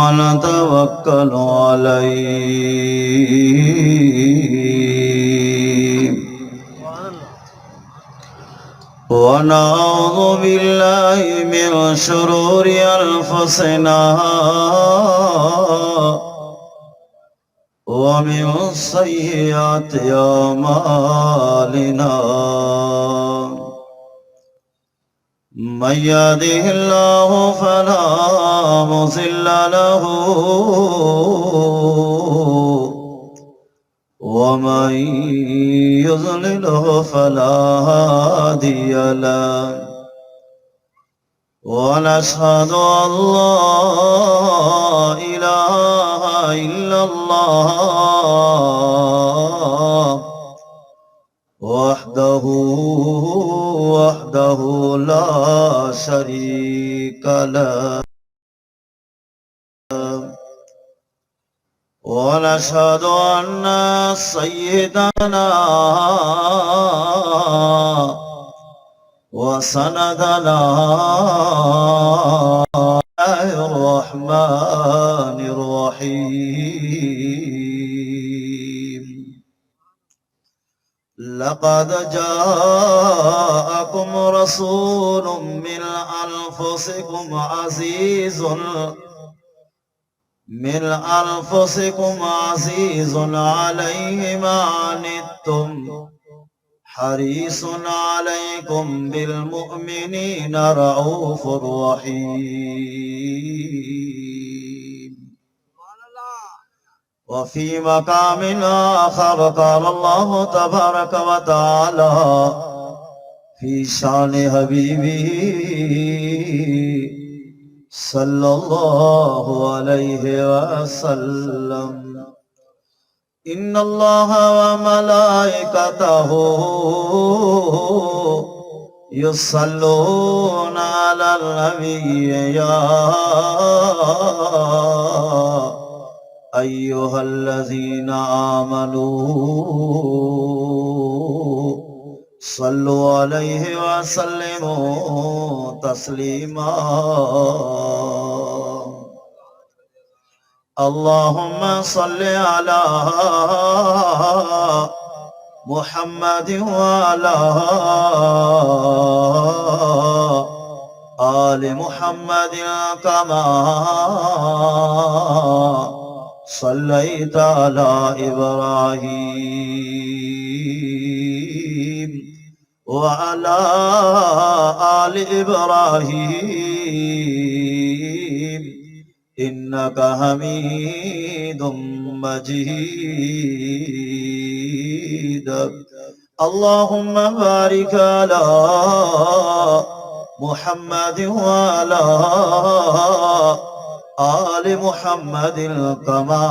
ونتوكل عليه ونعوذ بالله من شرور أنفسنا ومن سيئات أعمالنا من يهده الله فلا مضل له ومن يضلله فلا هادي له ونشهد أن لا إله إلا الله وحده لا شريك له ونشهد أن سيدنا وسندنا الرحمن الرحيم لقد جاءكم رسول من أنفسكم عزيز عليه ما عنتم حريص عليكم بالمؤمنين رؤوف رحيم وفي مقام آخر قال الله تبارك وتعالى في شان حبيبه صلى الله عليه وسلم إن الله وملائكته يصلون على النبي يا أيها الذين آمنوا صلوا عليه وسلموا تسليما اللهم صل على محمد وعلى آل محمد كما صليت على إبراهيم وعلى آل إبراهيم إنك حميد مجيد اللهم بارك على محمد وعلى آل محمد كما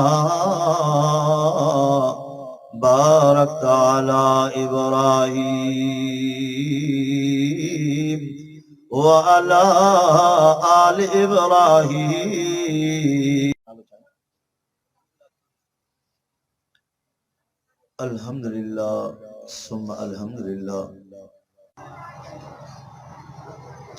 باركت على إبراهيم وعلى آل إبراهيم الحمد لله ثم الحمد لله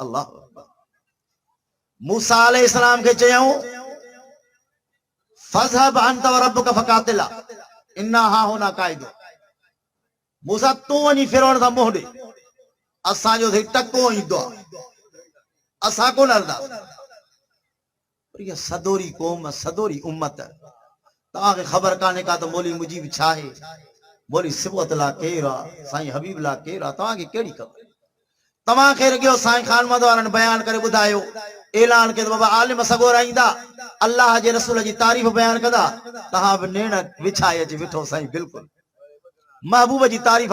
اللہ موسیٰ علیہ السلام کے چیئوں فَذْهَبْ أَنْتَ وَرَبُّكَ فَقَاتِلَا إِنَّا ہاں ہونا قائدو موسیٰ تو ونی فرعون تھا موہ دے اساں جو تھی ٹکو ہی دعا اساں کو نردا یہ صدوری قوم صدوری امت تاں کے خبر کانے کا تو مولی مجیب چھاہے مولی سبوت لا کیرا سائیں حبیب لا کیرا تاں کے کیڑی خبر تمام خیر گیو سائیں خان مدوارن بیان کرے بدھایو اعلان کے بابا عالم سگور آئیندا اللہ جے رسول جی تعریف بیان کدا تہاں بھی نیڑ وچھائے جی وٹھو سائیں بالکل محبوب جی تعریف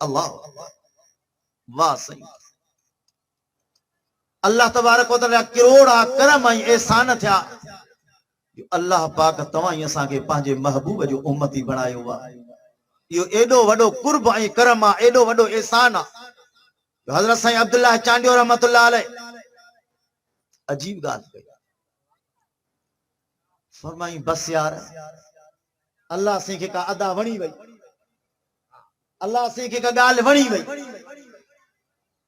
اللہ واہ سائیں اللہ تبارک و تعالی کروڑا کرم ۽ احسان تھیا جو اللہ پاک تواں اساں کے پانجے محبوب جو امتی بنایو وا یہ ایڈو وڈو قرب ۽ کرم ایڈو وڈو احسان حضرت سائیں عبداللہ چانڈیو رحمت اللہ علیہ عجیب گال کئی فرمائیں بس یار اللہ سیکھے کا ادا وڑی وئی اللہ سیکھے کا گال وڑی وئی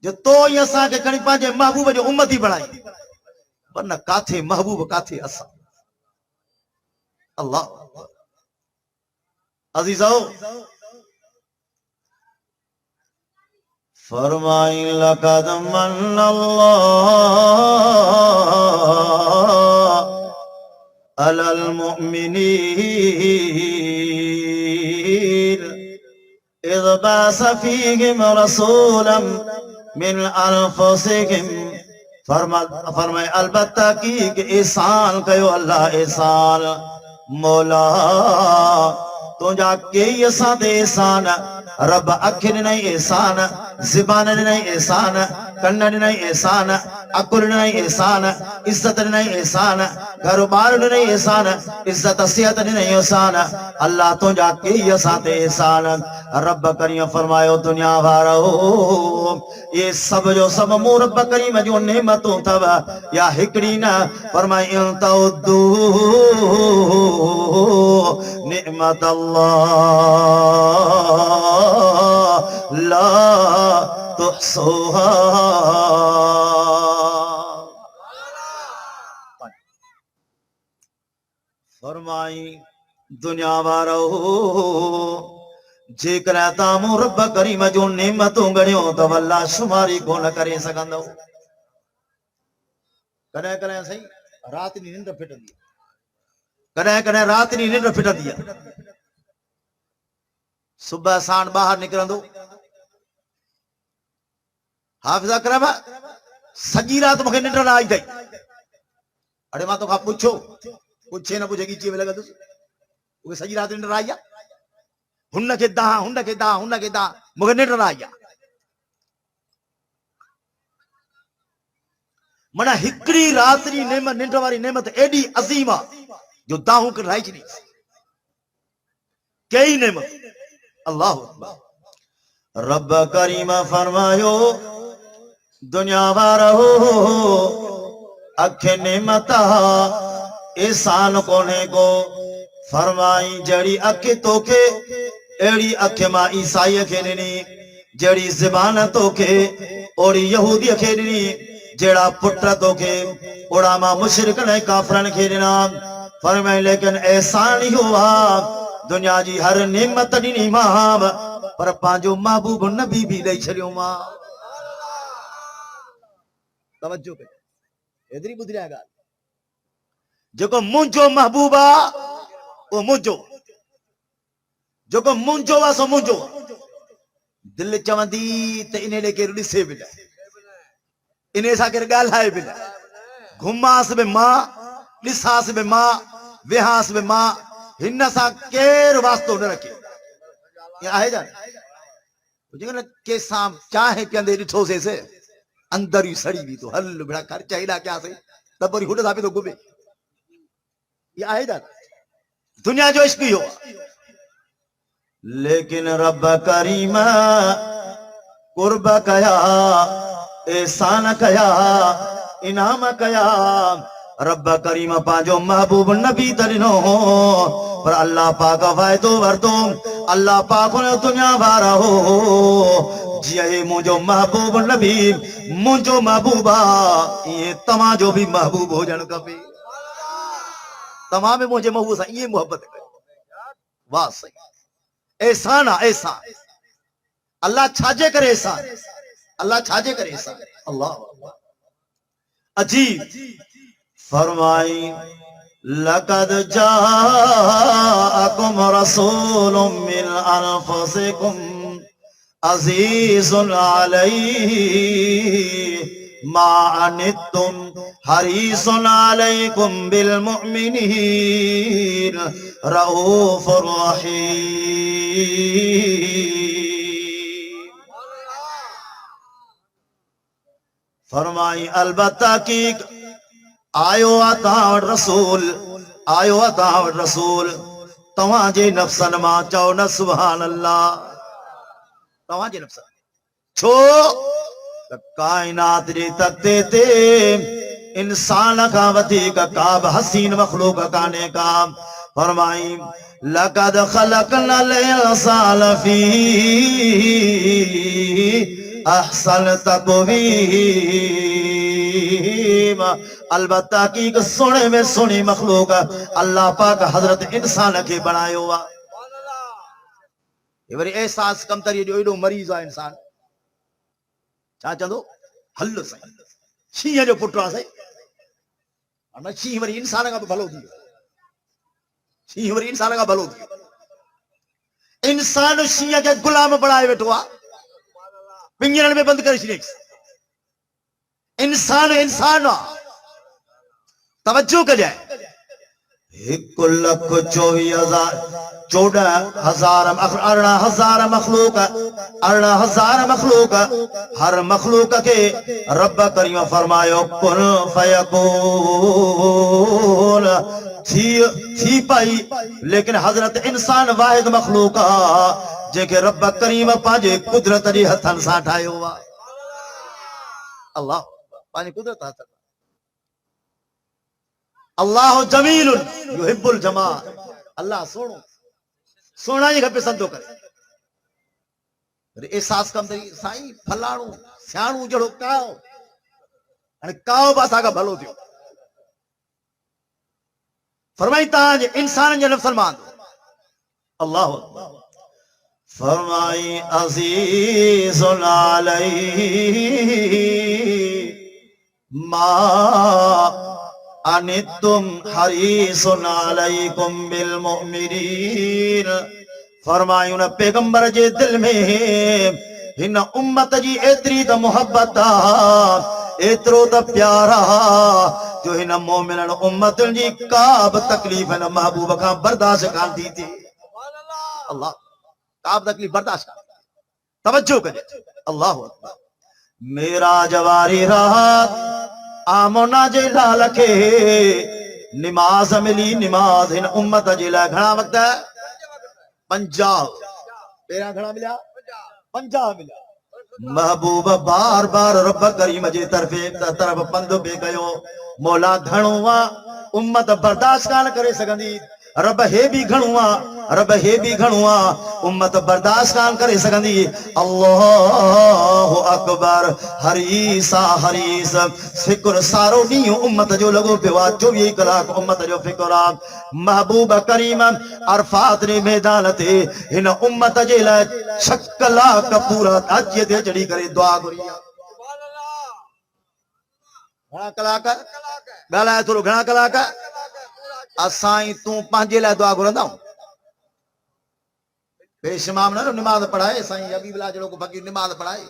جو تو ہی اساں کے کھڑی پانجے محبوب جو امتی بنائی ورنہ کاتھے محبوب کاتھے اساں اللہ عزیزو فرمائیں لقد من اللہ علی المؤمنین اذ بعث فیہم رسولا من انفسہم فرمائے البتہ کی کہ احسان کہو اللہ احسان مولا تجھا کئی اساں دے احسان رب اکھن نہیں احسان زبان نہیں احسان کنڈ نہیں احسان عقل نہیں احسان عزت نہیں احسان گھر بار نہیں احسان عزت صحت نہیں احسان اللہ تجھا کئی اساں تے احسان رب کریم فرماؤ دنیا وارو یہ سب جو سب مو رب کریم جو نعمتوں تھا یا ہکڑی نہ فرمائے ان تعدو نعمت اللہ لا تحصوها فرمائی دنیا وارو جے کرے تامو رب کریم جو نعمتوں گڑیوں تو اللہ شماری کو نہ کرے سکندو کرے کرے صحیح رات نہیں نند پھٹ دیا کرے کرے رات نہیں نند پھٹ دیا صبح سان باہر نکرندو حافظ اکرم سجی رات مکھے ننڈ نہ آئی تھی اڑے ماں تو کھا پوچھو پوچھے نہ پوچھے گیچی میں لگا دوس وہ سجی رات ننڈ آئی ہن کے دا مکھے ننڈ نہ آئی منا ہکڑی راتری نعمت ننڈ واری نعمت ایڈی عظیم جو داہوں کر رائی چنی کئی نعمت اللہ اکبر رب کریم فرمایو دنیا وارو اکھے نعمتا احسان کونے کو فرمائی جڑی اکھے توکے ایڑی اکھے ماں عیسائی اکھے ننی جڑی زبان توکے اوڑی یہودی اکھے ننی جڑا پٹر توکے اوڑا ماں مشرک نے کافرن کھے ننا فرمائی لیکن احسان ہی ہوا دنیا جی ہر نعمت نی ماں پر پانجو محبوب نبی بھی دے چھڑیو ماں توجہ پہ ادری بدری آگا جو کو منجو محبوبہ وہ منجو جو کو منجو وا سو منجو دل چوندی تے انہیں لے کے رڑی سے بلا انہیں سا کر گال ہائے بلا گھماس بے ماں لساس بے ماں وہاس بے ماں ہنہ سا کیر واسطو نہ رکھے یہ آئے جانے جنگل کے سام چاہے کہ اندھے ڈٹھو سے اندر ہی سڑی بھی تو حل بڑا کر چاہیلا کیا سے تب بری ہوڑا بھی تو گمے یہ آئے جانے دنیا جو عشقی ہو لیکن رب کریم قرب کیا احسان کیا انعام کیا رب کریم پاجو محبوب نبی درنو پر اللہ پاک فائدو ورتو اللہ پاک نے دنیا بارا ہو جی مجھو محبوب نبی مجھو محبوبہ یہ تمام جو بھی محبوب ہو جان کبھی تمام میں مجھے محبوب سا یہ محبت ہے واہ صحیح احسان احسان اللہ چھاجے کرے احسان اللہ چھاجے کرے احسان اللہ عجیب فرمائی لقد جاءكم رسول من انفسكم عزيز عليه ما عنتم حريص عليكم بالمؤمنين رؤوف رحيم فرمائی البتہ کی آیو اتاوٹ رسول تواں جے نفسن ماں چاو نہ سبحان اللہ تواں جے نفسن چھو کائنات جے تکتے تے انسان کا ودیک کعب حسین مخلوق کانے کا فرمائی لقد خلقنا الانسان فی احسن تقویم البتہ کی سونے میں سونی مخلوق اللہ پاک حضرت انسان کے بنائے ہوا یہ بری احساس کم تری جو ایڈو مریض ہے انسان چاہ چندو حل سائیں شیئے جو پٹرا سائیں اور شیئے بری انسان کا بھلو دیو شیئے بری انسان کا بھلو دیو انسان شیئے کے غلام بڑھائے بیٹھوا پنجرن میں بند کر شریک انسان توجہ کر جائے 14,000 مخلوق ہر مخلوق کے رب کریم فرمایو کن فیکون تھی پائی لیکن حضرت انسان واحد مخلوق جے کہ رب کریم پانجے قدرت جی ہتھن سان ٹھاہیو ہوا اللہ پانجے قدرت ہتھن اللہ جمیل یحب الجمال اللہ سونا ہی گھپے سندو کرے احساس کم تری سائیں پھلاڑوں سیاڑوں جڑو کاؤ باسا کا بھلو دیو فرمائی تاں جے انسان جے نفس مان اللہ فرمائی عزیز علیہ ما انتم حریص علیکم بالمؤمنین فرمائی انہیں پیغمبر جے دل میں ہن امت جی ایتری تا محبت ایترو تا پیارا جو ہن مومنن امت جی کاب تکلیف ہے محبوب کا برداشت کان دی تھی اللہ کاب تکلیف برداشت کان توجہ کرے اللہ اکبر میرا جواری رات آمونا جے لالکے نماز ملی نماز ہن امت جے لائے گھنا وقت ہے 50 پیرا گھنا ملیا 50 ملیا محبوب بار بار رب کریم جے طرف پندو بے گئیو مولا گھنوا امت برداشت کان کرے سگندی رب ہے بھی گھنوا امت برداشت کان کرے سگندی اللہ اکبر حریص فکر سارو نیو امت جو لگو پیوا 24 کلاک امت جو فکر محبوب کریم عرفات نے میدان تے ہن امت جے لائے 6 کلاک پورا اجے دے جڑی کرے دعا کریا گھنا کلاک گالا ہے تو گھنا کلاک اسائیں تو پانجے لائے دعا کرندا ہوں پیش امام نہ نماز پڑھائے سائیں ابھی بلا جڑو کو بھگی نماز پڑھائے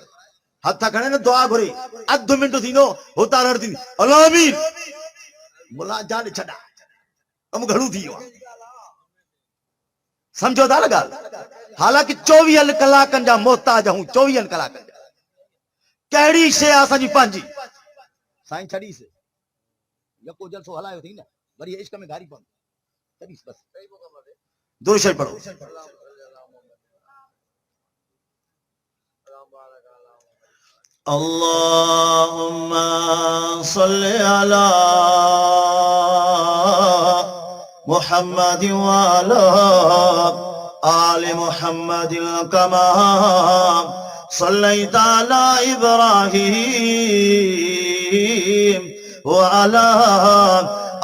ہتھ کھڑے نہ دعا گھرے ادھ منٹ تھی نو ہوتا رہتی آمین ملا جان چھڈا ہم گھڑو تھی سمجھو دا لگا حالانکہ 24 کلاکن جا محتاج ہوں 24 کلاکن جا کیڑی شے اساں جی پانجی سائیں چھڑی سے یکو جلسو ہلایو تھی نا وری عشق میں گھاری پون چھڑی بس درود شریف پڑھو اللهم صل على محمد وعلى آل محمد كما صلیت علی ابراہیم وعلی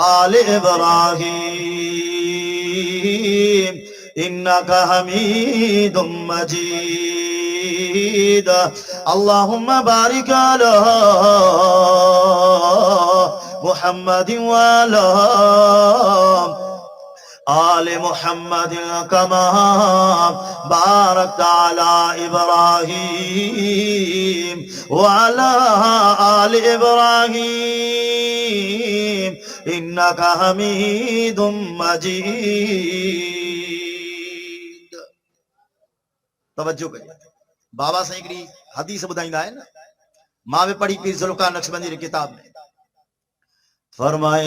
آل ابراہیم انک حمید مجید اللہم بارک علی محمد وعلی آل محمد کما بارکت علی ابراہیم وعلی آل ابراہیم انک حمید مجید. توجہ کریں بابا سائیں ہکڑی حدیث ٻڌائيندا آهن ماں بھی پڑھی پیر ذوالفقار نقشبندی کی کتاب میں فرمائے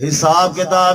حساب کتاب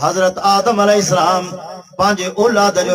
حضرت آدم علیہ السلام پانچے اولاد جو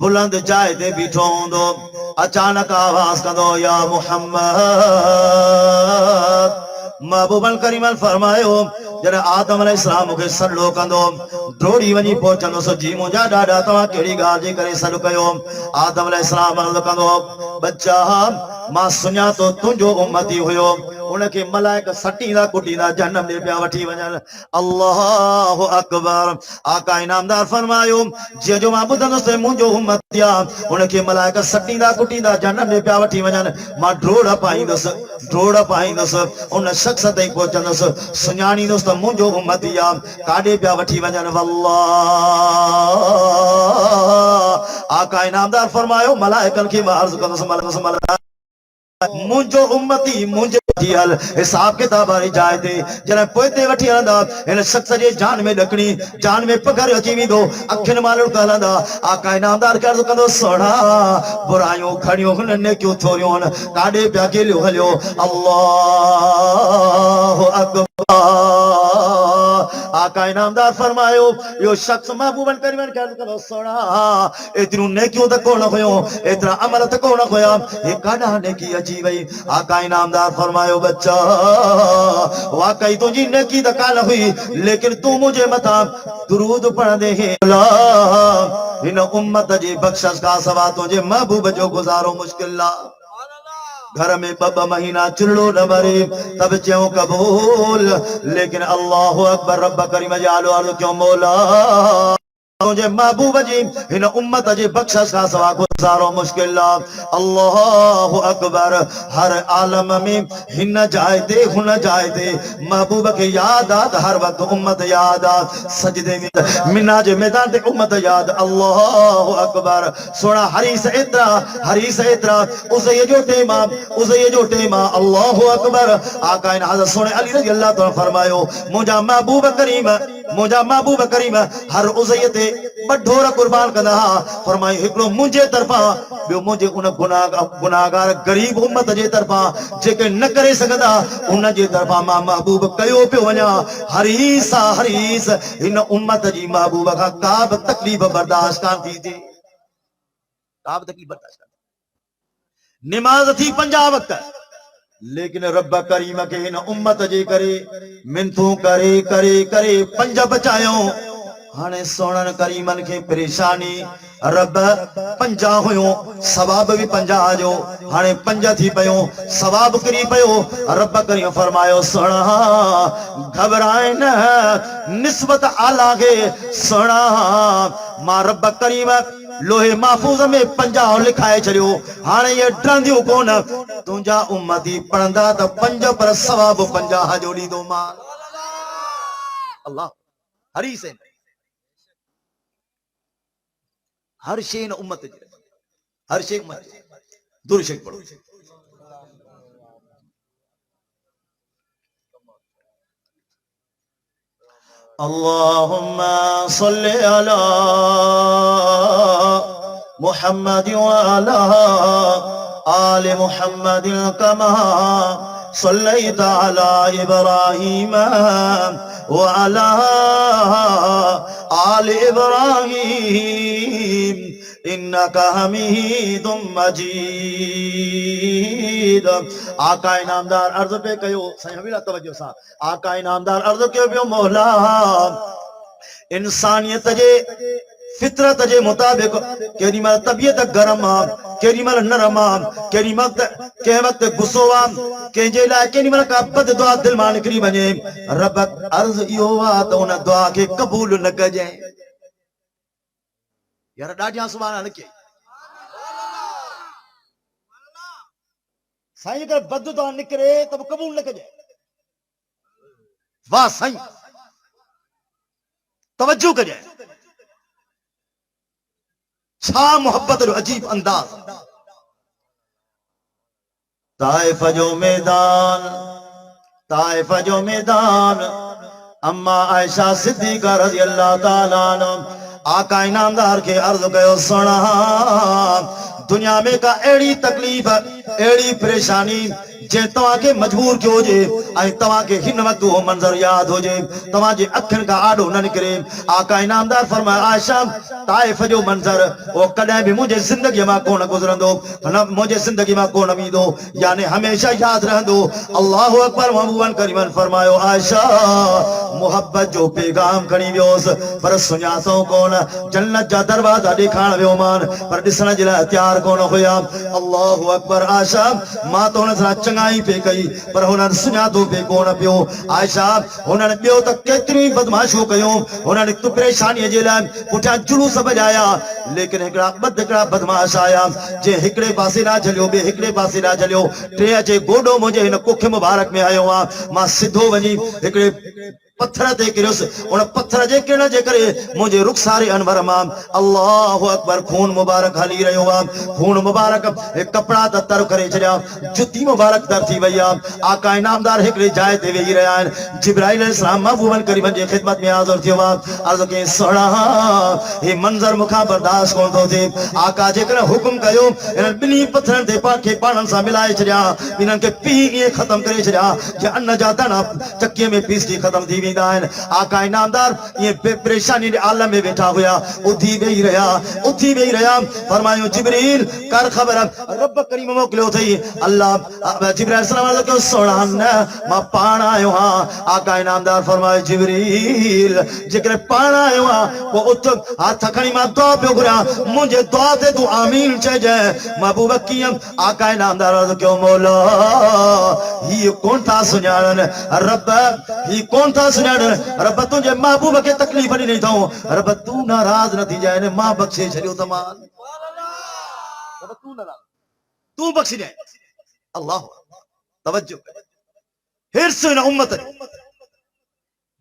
بلند جائے تے بیٹھو ہوندو اچانک آواز کندو یا محمد محبوب الکریم فرمایو جڏهن آدم علیہ السلام کي سڏو کندو ڊوڙي وڃي پهچندو سو جي منهنجا ڏاڏا توهان ڪهڙي ڳالهه جي ڪري سڏ ڪيو آدم علیہ السلام عرض کندو بچا ماں سڃا تو تنهنجو امتي هيو ان کے ملائک سٹیندا کٹیندا جہنم دے پیا وٹھی وڃن اللہ اکبر آقا انعامدار فرمایو جے جو ماں ٻڌندس منهنجو امتيا ان کے ملائک سٹیندا کٹیندا جہنم دے پیا وٹھی وڃن ماں ڊوڙ پائيندس ان شخص تائیں پهچندس سڃاڻيندس ته منهنجو امتيا کاڏي پیا وٺي وڃن والله آقا انعامدار فرمايو ملائکن کي عرض ڪندس منجو امتی منجے وٹھی ہل حساب کتاب واری جائے تے جنہیں پوئتے وٹھی ہلندا ان شخص جے جان میں ڈکڑی جان میں پگھر اچی ویندو اکھن مالو ہلندا آقا انعامدار کر کندو سوڑا برائیوں کھڑیوں نے کیوں تھوریوں کاڈے پیا کیلو ہلیو اللہ اکبر آقا انعامدار فرمایو یو شخص محبوبن کریمن کہہ کرو سونا اتنو نیکیوں تک کونا ہویو اتنا عمل تک کونا ہویا یہ کاڈا نیکی اچی وئی آقا انعامدار فرمایو بچہ واقعی تجھی نیکی تک کالا ہوئی لیکن تو مجھے متا درود پڑھ دے ان امت جی بخشش کا سوا تجھے محبوب جو گزارو مشکل لا گھر میں بابا مہینہ چلو نہ مرے تب چیوں قبول لیکن اللہ اکبر رب کریم جالو عرض کیوں مولا مجھے محبوب جی ان امت جی بخشش کا سوا گزارو مشکل اللہ اکبر ہر عالم میں ہن جائے دے محبوب کے یاد آت ہر وقت امت یاد آت سجدے میں مناج میدان تے امت یاد اللہ اکبر سونا حریص اترا اسے یہ جو ٹیمہ اللہ اکبر آقا ان حضرت سونے علی رضی اللہ تعالیٰ فرمایو مجھا محبوب کریم ہر عزیت بڑھورا قربان کنا فرمائی ہکڑو مجھے طرفا بیو مجھے ان گناہگار غریب امت جے طرفا جے کہ نہ کرے سکدا ان جے طرفا ماں محبوب کیو پہ ونیا حریص ان امت جی محبوب کا کعب تکلیف برداشت کان تھی نماز تھی 50 وقت لیکن رب کریم کے ان امت جے کرے منتوں کرے 5 بچایوں ہانے سونن کریمن کے پریشانی رب 50 ہویوں ثواب بھی 50 جو ہانے 5 تھی پیوں ثواب کری پیو رب کریم فرمایو سونا گھبرائیں نہ نسبت آلہ کے سونا ماں رب کریم لوہے محفوظ میں 50 لکھائے چلیو ہانے یہ ڈرندیوں کون تنجا امتی پڑھندا تا 5 پر ثواب 50 جوڑی دو ماں اللہ حریص ہے ہر شین امت ہر شیخ امت دور شیخ پڑھو اللہم صلی علی محمد وعلی آل محمد کما صلیت علی ابراہیم وعلی آل ابراہیم انکا حمید مجید آقا انعامدار عرض پہ کہو صحیح حویلہ توجہ سا آقا انعامدار عرض کہو بیو مولا انسانیت جے فطرت جے مطابق کیڑی مل طبیعت گرم آ کیڑی مل نرم آ کیڑی وقت کہ وقت غصو آ کہ جے لائے کیڑی مل کا بد دعا دل مان نکری ونے رب عرض ایو وا تو ان دعا کے قبول نہ کجے یار ڈاڈیاں سبحان اللہ کے سائیں کر بد دعا نکرے تو قبول نہ کجے واہ سائیں توجہ کجے چھا محبت جو عجیب انداز طائف جو میدان اما عائشہ صدیقہ رضی اللہ تعالیٰ عنہ آقا انعامدار کے عرض کہو سنا دنیا میں کا ایڑی تکلیف ایڑی پریشانی جے تواں کے مجبور کیو جے اے تواں کے ہن وقت وہ منظر یاد ہو جے تواں جے اکھن کا آڈو نہ نکرے آقا انعامدار فرمایا عائشہ طائف جو منظر وہ کدیں بھی مجھے زندگی میں کون گزرندو مجھے زندگی میں کون امیدو یعنی ہمیشہ یاد رہندو اللہ اکبر محبوباً کریماً فرمایا عائشہ محبت جو پیغام کھڑی ویوس پر سنیاسوں کون جنت جا دروازہ دکھان ویو مان پر ڈسن جلا تیار کون ہویا اللہ اکبر عائشہ ماں تو نظر چنگائی پہ کئی پر ہنن سنیاتو پہ کون پیو عائشہ ہنن پیو تک کتری بدماشو کیوں ہنن تو پریشانی جیلان پٹھا جلوس بجایا لیکن ہکڑا بدماش آیا جے ہکڑے پاسے نہ چلیو بے ہکڑے پاسے نہ چلیو ٹے اچے گوڈو مجھے ہن ککھ مبارک میں آیو ہاں ماں سدھو ونی ہکڑے پتھر تے کرس ان پتھر جے کڑ جے کرے مجھے رخسار انور مام اللہ اکبر خون مبارک ہلی رہیو وا خون مبارک ایک کپڑا تر کرے چڑیا جتی مبارک در تھی ویا آقا انعامدار ہکڑے جائے تے وی رہیا جبرائیل علیہ السلام محبوبن کریم جے خدمت میں حاضر تھیو وا عرض کہ سڑا یہ منظر مکھا برداشت کون تو تھے آقا جے کر حکم کیو ان بنی پتھرن تے پاکے پانن سا ملائے چڑیا انہن کے پی یہ ختم کرے چڑیا کہ ان جاتا نا چکیے میں پیس دی ختم تھی آقا انعامدار یہ پریشانی دے عالم میں بیٹھا ہویا اتھی بھی رہا فرمایو جبریل کر خبر رب کریم موکلو تھی اللہ جبریل السلام علیکم کو سوڑان ماں پانا آئے ہاں آقا انعامدار فرمایو جبریل جکر پانا آئے ہاں وہ اتھک ہاتھ کھڑی ماں دعا پہ گریا مجھے دعا دے تو آمین چاہ جائے محبوب کیم آقا انعامدار عرض کیوں مولا ہی کون تھا سنیارن رب ہی کون تھا سنیارن رب تجھے محبوب کے تکلیف نہیں تھا رب تو ناراض نہ تھی جائے ماں بخشے چھڑیو تمام رب تو ناراض تو بخشی جائے اللہ توجہ حرص ان امت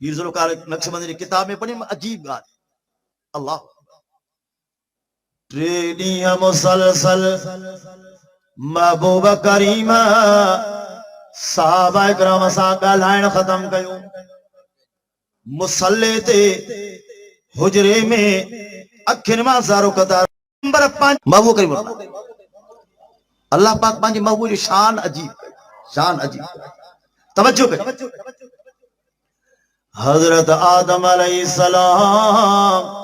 پیر ذوالفقار نقش بندی کتاب میں پڑھی عجیب بات اللہ ٹریڈیاں مسلسل محبوب کریم صحابہ اکرام سا گالائن ختم کیوں مسلح تے حجرے میں اکھن ماں سارو قطار نمبر 5 محبوب کریم اللہ پاک پانچ محبوب جو شان عجیب توجہ کریں حضرت آدم علیہ السلام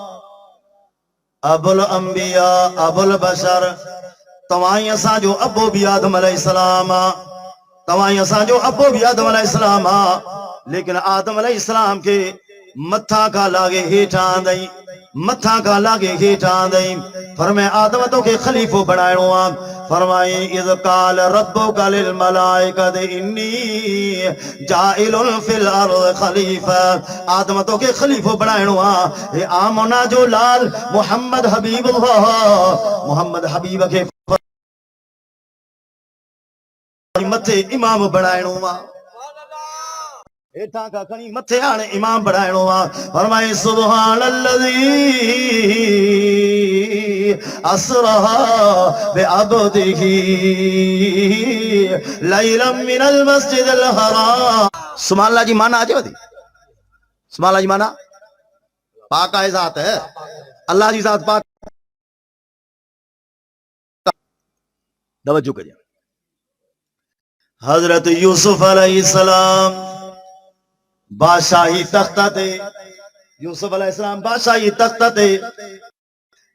ابو الانبیاء ابو البشر توائیں اساں جو ابو بھی آدم علیہ السلام توائیں اساں جو ابو بھی آدم علیہ السلام لیکن آدم علیہ السلام کے متھا کا لاگے ہیٹھان دیں متھا کا لاگے ہیٹھان دیں فرمائے آدم تو کے خلیفو بڑھائنو فرمائے اذ قال ربک للملائکۃ انی جاعل فی الارض خلیفہ آدم تو کے خلیفو بڑھائنو اے آمنا جو لال محمد حبیب اللہ محمد حبیب کے متھے امام بڑھائنو ایٹھا کا کھنی متھے آنے امام بڑھائنو فرمائے سبحان اللذی اسرہا بے عبدہی لیلا من المسجد الحرام سبحان اللہ جی مانا آجے ودی سبحان اللہ جی مانا پاکہ ذات ہے اللہ جی ذات پاک توجہ کریے حضرت یوسف علیہ السلام بادشاہی تختہ تے یوسف علیہ السلام بادشاہی تختہ تے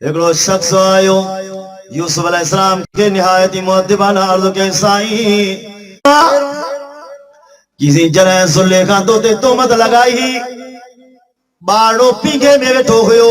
ایک شخص آئیو یوسف علیہ السلام کے نہایتی مؤدبانہ عرض کے سائیں کسی جنہ سلیخان تو تے تومت لگائی باڑو پینگے میں بیٹھو ہوئیو